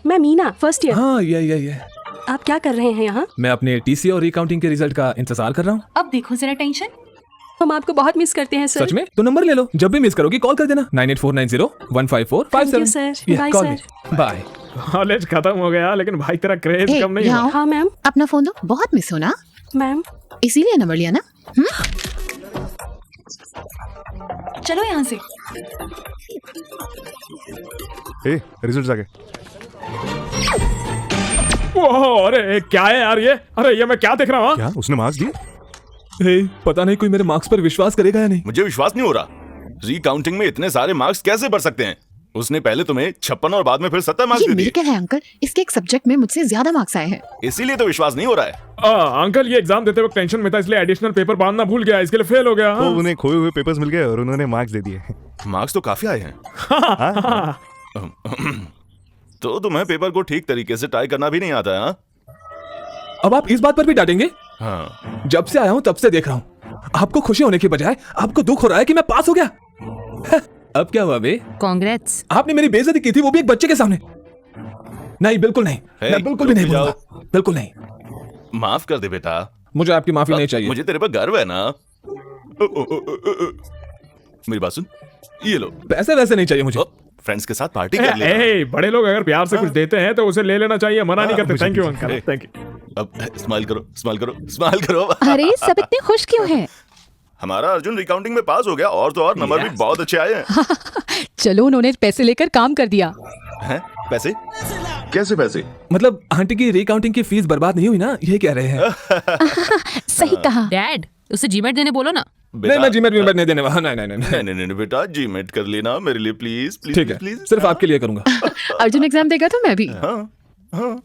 मैं Meena, first year. हाँ ये आप क्या कर रहे हैं यहाँ? मैं अपने टीसी और रिकाउंटिंग के रिजल्ट का इंतजार कर रहा हूँ। अब देखो जरा टेंशन। हम आपको बहुत मिस करते हैं सर। सच में? तो नंबर ले लो, जब भी मिस करोगी कॉल कर देना 9849015457। Thank you, sir. Bye, sir. Bye. College खत्म हो गया लेकिन भाई तेरा क्रेज Hey, कम नहीं यहाँ हुआ। हाँ मैम। अपना फोन दो, बहुत मिस हो ना, मैम इसीलिए नंबर लिया ना। चलो यहाँ से। रिजल्ट आ गए। ओह, अरे क्या है यार ये? अरे ये मैं क्या देख रहा हूँ? क्या उसने मार्क्स दिए? पता नहीं कोई मेरे मार्क्स पर विश्वास करेगा या नहीं। मुझे विश्वास नहीं हो रहा। रिकाउंटिंग में इतने सारे मार्क्स कैसे बढ़ सकते हैं? उसने पहले तुम्हें 56 और बाद में फिर 70 मार्क्स ये दे दिए। मेडिकल है अंकल, इसके एक सब्जेक्ट में मुझसे ज्यादा मार्क्स आए हैं। इसीलिए तो विश्वास नहीं हो रहा है। अंकल ये एग्जाम देते वक्त टेंशन में था इसलिए एडिशनल पेपर बांधना भूल गया, इसके लिए फेल हो गया। तो उन्हें खोए हुए पेपर्स मिल गए और उन्होंने मार्क्स दे दिए। मार्क्स तो काफी आए हैं। तो तुम्हें पेपर को ठीक तरीके से टाई करना भी नहीं आता है? हाँ? अब आप इस बात पर भी डांटेंगे? हाँ। जब से आया हूँ तब से देख रहा हूँ, आपको खुशी होने की बजाय आपको दुख हो रहा है कि मैं पास हो गया। अब क्या हुआ बे? कांग्रेट्स। आपने मेरी बेइज्जती की थी, वो भी एक बच्चे के सामने। नहीं बिल्कुल नहीं, मैं बिल्कुल भी नहीं रुक बोलूंगा, बिल्कुल नहीं। माफ कर दे बेटा। मुझे आपकी माफी नहीं चाहिए। मुझे तेरे पर गर्व है ना। मेरी बात सुन, ये लो। पैसे वैसे नहीं चाहिए मुझे। फ्रेंड्स के साथ पार्टी कर ले। बड़े लोग अगर प्यार से कुछ देते हैं तो उसे ले लेना चाहिए, मना नहीं करते। Thank you uncle, thank you. अब स्माइल करो, स्माइल करो, स्माइल करो। अरे सब इतने खुश क्यों हैं? हमारा अर्जुन रिकाउंटिंग में पास हो गया और तो और नंबर भी बहुत अच्छे आए हैं। चलो उन्होंने पैसे लेकर काम कर दिया। हैं? पैसे? कैसे पैसे? मतलब आंटी की रिकाउंटिंग की फीस बर्बाद नहीं हुई ना, ये कह रहे हैं। सही कहा। डैड उसे जीमेट देने बोलो ना। नहीं मैं जीमेट नहीं देने वाला। नहीं नहीं बेटा, जीमेट कर लेना मेरे लिए प्लीज प्लीज ठीक है, प्लीज। सिर्फ आपके लिए करूंगा। अर्जुन एग्जाम देगा तो मैं भी।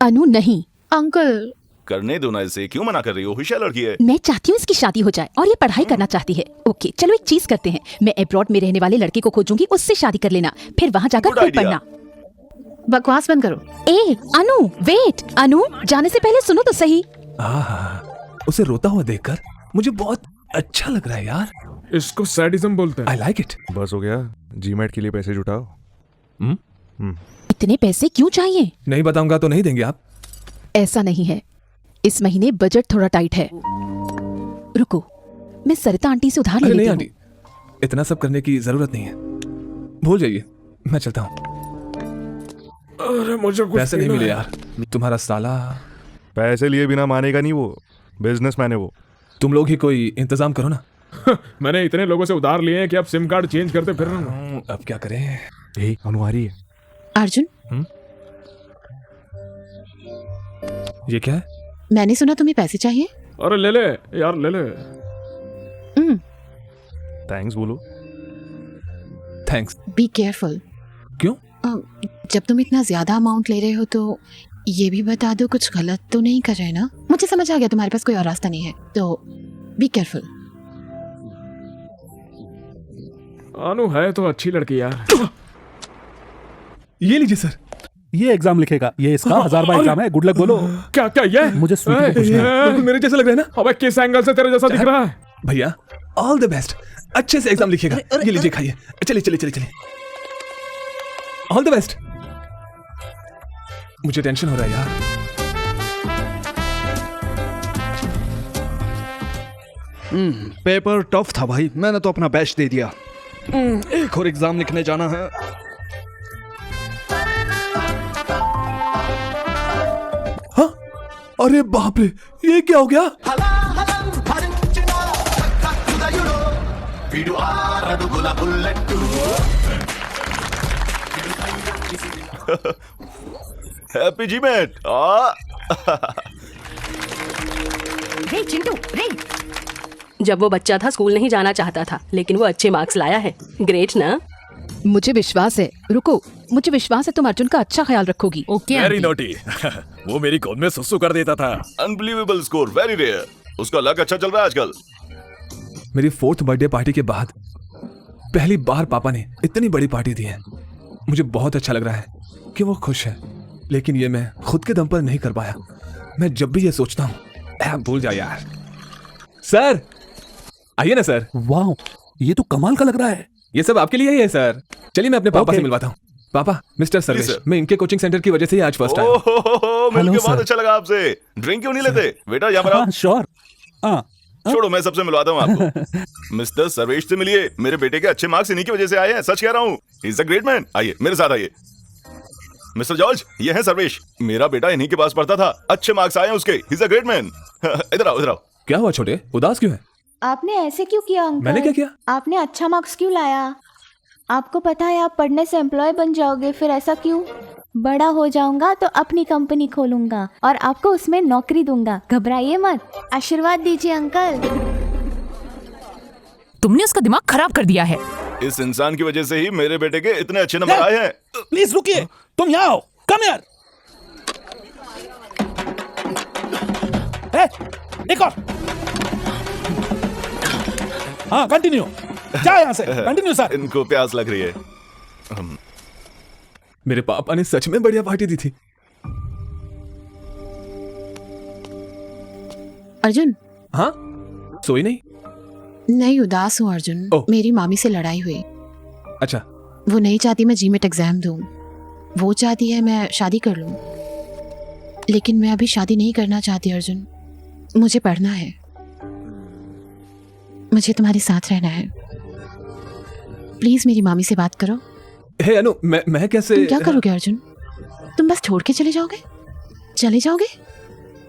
अनु नहीं, अंकल करने दो ना, इसे क्यों मना कर रही हो? होशियार लड़की है। मैं चाहती हूँ इसकी शादी हो जाए और ये पढ़ाई करना चाहती है। ओके चलो एक चीज करते हैं, मैं अब्रॉड में रहने वाले लड़के को खोजूंगी, उससे शादी कर लेना, फिर वहाँ जाकर Good खूब idea. पढ़ना। बकवास बंद करो। ए अनु वेट, अनु जाने से पहले सुनो तो सही। उसे रोता हुआ देखकर मुझे बहुत अच्छा लग रहा है यार। इसको सैडिज्म बोलते हैं। I like it. बस हो गया, जीमेट के लिए पैसे जुटाओ। इतने पैसे क्यों चाहिए? नहीं बताऊंगा तो नहीं देंगे आप? ऐसा नहीं है, इस महीने बजट थोड़ा टाइट है। रुको मैं सरिता आंटी से उधार ले अरे नहीं लेती हूँ। आंटी, इतना सब करने की जरूरत नहीं है, भूल जाइए, मैं चलता हूँ। अरे मुझे कुछ पैसे नहीं पीना मिले है। यार, तुम्हारा साला। पैसे लिए बिना मानेगा नहीं, वो बिजनेसमैन है वो। तुम लोग ही कोई इंतजाम करो ना। मैंने इतने लोगों से उधार लिए हैं कि अब सिम कार्ड चेंज करते फिर रहा हूँ। अब क्या करें? अनुहारी है। अर्जुन ये क्या है? मैंने सुना तुम्हें पैसे चाहिए। अरे ले ले यार, ले ले। थैंक्स बोलो। थैंक्स। Be careful. क्यों? जब तुम इतना ज्यादा अमाउंट ले रहे हो तो ये भी बता दो कुछ गलत तो नहीं कर रहे ना। मुझे समझ आ गया तुम्हारे पास कोई और रास्ता नहीं है, तो बी केयरफुल। अनु है तो अच्छी लड़की यार। ये लीजिए सर। ये एग्जाम लिखेगा, ये इसका 1000 एग्जाम है। गुड लक बोलो। क्या क्या ये? मुझे स्वीटी को पूछना है। बिल्कुल मेरे जैसा लग रहा है ना? अबे किस एंगल से तेरे जैसा दिख रहा है? भैया ऑल द बेस्ट, अच्छे से एग्जाम लिखिएगा। ये लीजिए खाइए। चलिए चलिए चलिए चलिए, ऑल द बेस्ट। मुझे टेंशन हो रहा है यार। पेपर टफ था भाई, मैंने तो अपना बेस्ट दे दिया। एक और एग्जाम लिखने जाना है। हाँ? अरे बाप रे, ये क्या हो गया? Happy GMAT. रे चिंटू रे। जब वो बच्चा था स्कूल नहीं जाना चाहता था, लेकिन वो अच्छे मार्क्स लाया है। ग्रेट ना? मुझे विश्वास है, रुको मुझे विश्वास है तुम अर्जुन का अच्छा ख्याल रखोगी। Okay very naughty. वो मेरी गोद में सुसु कर देता था। Unbelievable score, very rare. उसका लक अच्छा चल रहा है आजकल। मेरी 4th बर्थडे पार्टी के बाद पहली बार पापा ने इतनी बड़ी पार्टी दी है। मुझे बहुत अच्छा लग रहा है कि वो खुश है, लेकिन ये मैं खुद के दम पर नहीं कर पाया। मैं जब भी ये सोचता हूँ, भूल जा यार। सर आइए ना सर। वाह, ये तो कमाल का लग रहा है। ये सब आपके लिए ही है सर। चलिए मैं अपने पापा से मिलवाता हूँ। पापा, मिस्टर सर्वेश, सर। मैं इनके कोचिंग सेंटर की वजह से ही आज फर्स्ट आया। ओहो, मिलके हेलो, बहुत सर। अच्छा लगा आपसे। ड्रिंक क्यों नहीं लेते बेटा? यहाँ पर आओ। हाँ श्योर। हाँ छोड़ो, मैं सबसे मिलवाता हूँ आपको। मिस्टर सर्वेश से मिलिए। मेरे बेटे के अच्छे मार्क्स इन्हीं की वजह से आए हैं, सच कह रहा हूँ। Is a great man. आइए मेरे साथ आइए। मिस्टर जॉर्ज, ये है सर्वेश। मेरा बेटा इन्हीं के पास पढ़ता था, अच्छे मार्क्स आए हैं उसके। Is a great man. इधर आओ, इधर आओ। क्या हुआ छोटे, उदास क्यों है? आपने ऐसे क्यों किया अंकल? मैंने क्या किया? आपने अच्छा मार्क्स क्यों लाया? आपको पता है आप पढ़ने से एम्प्लॉय बन जाओगे, फिर ऐसा क्यों? बड़ा हो जाऊंगा तो अपनी कंपनी खोलूंगा और आपको उसमें नौकरी दूंगा। घबराइए मत, आशीर्वाद दीजिए अंकल। तुमने उसका दिमाग खराब कर दिया है। इस इंसान की वजह से ही मेरे बेटे के इतने अच्छे नंबर आए हैं। प्लीज रुकिए, तुम यहाँ आओ। कम यार। एक और। हाँ कंटिन्यू। जा यहाँ से, कंटिन्यू सर। इनको प्यास लग रही है। मेरे पापा ने सच में बढ़िया पार्टी दी थी। अर्जुन, हाँ, सोई नहीं? नहीं, उदास हूँ अर्जुन। ओह। मेरी मामी से लड़ाई हुई। अच्छा, वो नहीं चाहती मैं जीमेट एग्जाम दूँ, वो चाहती है मैं शादी कर लूँ। लेकिन मैं अभी शादी नहीं करना चाहती अर्जुन, मुझे पढ़ना है, मुझे तुम्हारे साथ रहना है। प्लीज मेरी मामी से बात करो। हे अनु, मैं कैसे? तुम क्या करोगे अर्जुन? तुम बस छोड़ के चले जाओगे? चले जाओगे?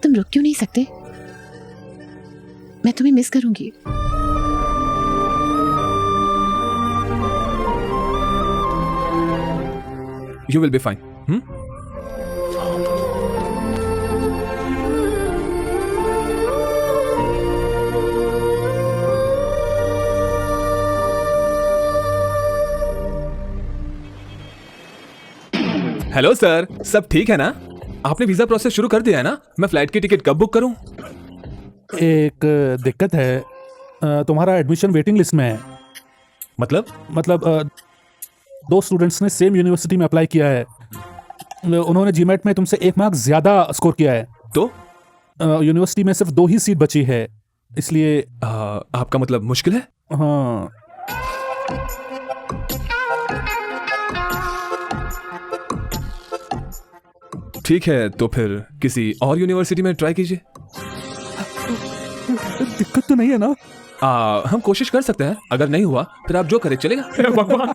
तुम रुक क्यों नहीं सकते? मैं तुम्हें मिस करूंगी। You will be fine. Hello sir, सब ठीक है ना? आपने वीजा प्रोसेस शुरू कर दिया है ना? मैं फ्लाइट की टिकट कब बुक करूं? एक दिक्कत है, तुम्हारा एडमिशन वेटिंग लिस्ट में है। मतलब दो स्टूडेंट्स ने सेम यूनिवर्सिटी में अप्लाई किया है। उन्होंने जीमेट में तुमसे 1 मार्क ज्यादा स्कोर किया है, तो यूनिवर्सिटी में सिर्फ 2 ही सीट बची है, इसलिए आपका मतलब मुश्किल है? हाँ। ठीक है, तो फिर किसी और यूनिवर्सिटी में ट्राई कीजिए। दिक्कत तो नहीं है ना? हम कोशिश कर सकते हैं, अगर नहीं हुआ फिर आप जो करे चलेगा। भगवान।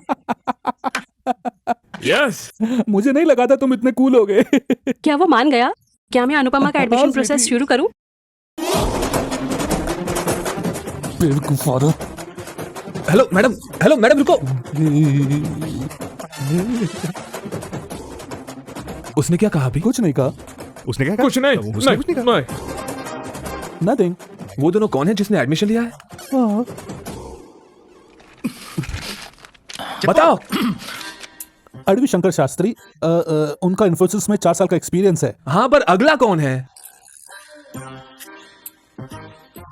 यस। मुझे नहीं लगा था तुम इतने कूल हो गए। क्या वो मान गया? क्या मैं अनुपमा का एडमिशन प्रोसेस शुरू करूं? हेलो मैडम रुको। उसने क्या कहा अभी? कुछ नहीं कहा। उसने क्या कहा? कुछ नहीं, उसने कुछ नहीं कहा। नहीं। नथिंग। वो दोनों कौन है जिसने एडमिशन लिया है? बताओ। अडवी शंकर शास्त्री, उनका इन्फोसिस में 4 साल का एक्सपीरियंस है। हाँ, पर अगला कौन है?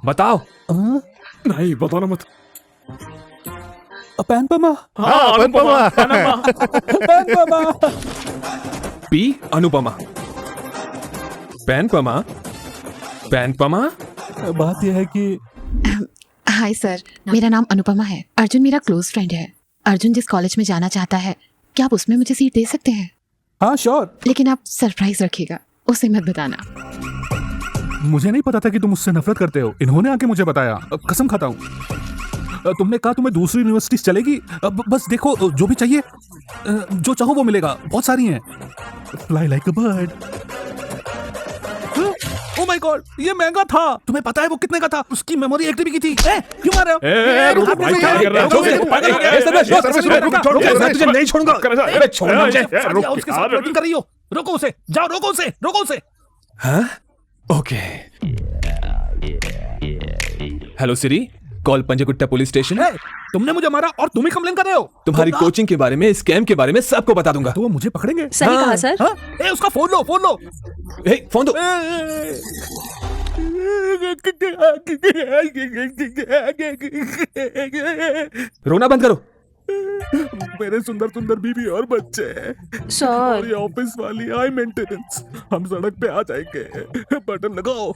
बताओ। नहीं, बताना मत। पैनपमा। हाँ, अनुपमा। पैनपमा। पी अनुपमा, पैनपमा। बात यह है कि हाय सर, मेरा नाम अनुपमा है। अर्जुन मेरा क्लोज फ्रेंड है। अर्जुन जिस कॉलेज में जाना चाहता है, क्या आप उसमें मुझे सीट दे सकते हैं? हाँ श्योर। लेकिन आप सरप्राइज रखिएगा, उसे मत बताना। मुझे नहीं पता था कि तुम मुझसे नफरत करते हो। इन्होंने आके मुझे बताया, कसम खाता हूँ। तुमने कहा तुम्हें दूसरी यूनिवर्सिटी चलेगी। बस देखो, जो भी चाहिए, जो चाहो वो मिलेगा, बहुत सारी हैं। Fly like a bird. Oh my God, ये महंगा था। तुम्हें पता है वो कितने का था? उसकी मेमोरी एक्टिव की थी। क्यों मार रहे हो? रुको भाई, क्या कर रहा है? तुझे नहीं छोड़ूंगा। अबे छोड़ना मुझे। उसके साथ फ्लर्टिंग कर रही हो। रोको उसे, जाओ, रोको उसे। हाँ, ओके। हेलो सिरी, कॉल पंजगुट्टा पुलिस स्टेशन। तुमने मुझे मारा और तुम ही कंप्लेन कर रहे हो। तुम्हारी कोचिंग के बारे में, स्कैम के बारे में सबको बता दूंगा। तो वो मुझे पकड़ेंगे। सही कहा सर। उसका फोन लो। फोन दो। रोना बंद करो। मेरे सुंदर बीवी और बच्चे। सर, ये ऑफिस वाली हाई मेंटेनेंस। हम सड़क पे आ जाएंगे। बटन लगाओ,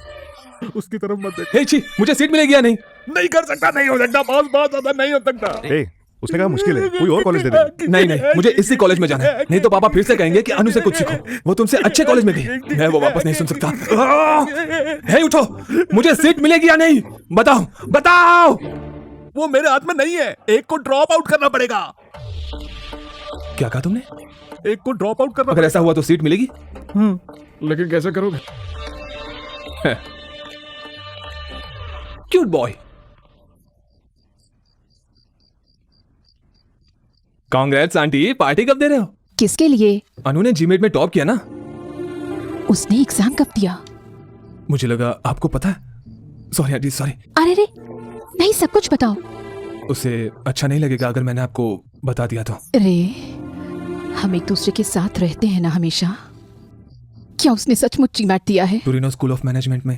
उसकी तरफ मत देखो। छी, मुझे सीट मिलेगी या नहीं? नहीं कर सकता, नहीं हो सकता, बहुत ज्यादा नहीं हो सकता। ए, उसने कहा मुश्किल है, कोई और कॉलेज दे दे। नहीं नहीं, मुझे इसी कॉलेज में जाना है, नहीं तो पापा फिर से कहेंगे कि अनु से कुछ सीखो। वो तुमसे अच्छे कॉलेज में गई, मैं वो वापस नहीं सुन सकता। हे उठो, मुझे सीट मिलेगी या नहीं? बताओ बताओ। वो मेरे हाथ में नहीं है, एक को ड्रॉप आउट करना पड़ेगा। क्या कहा तुमने? एक को ड्रॉप आउट करना अगर ऐसा हुआ तो सीट मिलेगी? लेकिन कैसे करोगे? Cute boy. Congrats aunty, party कब दे रहे हो? किसके लिए? अनु ने जीमेट में टॉप किया ना। उसने एग्जाम कब दिया? मुझे लगा आपको पता है। Sorry aunty, sorry. अरे रे, नहीं सब कुछ बताओ। उसे अच्छा नहीं लगेगा अगर मैंने आपको बता दिया तो। रे, हम एक दूसरे के साथ रहते हैं ना हमेशा। क्या उसने सचमुच जीमेट दिया है? टोरिनो स्कूल ऑफ मैनेजमेंट में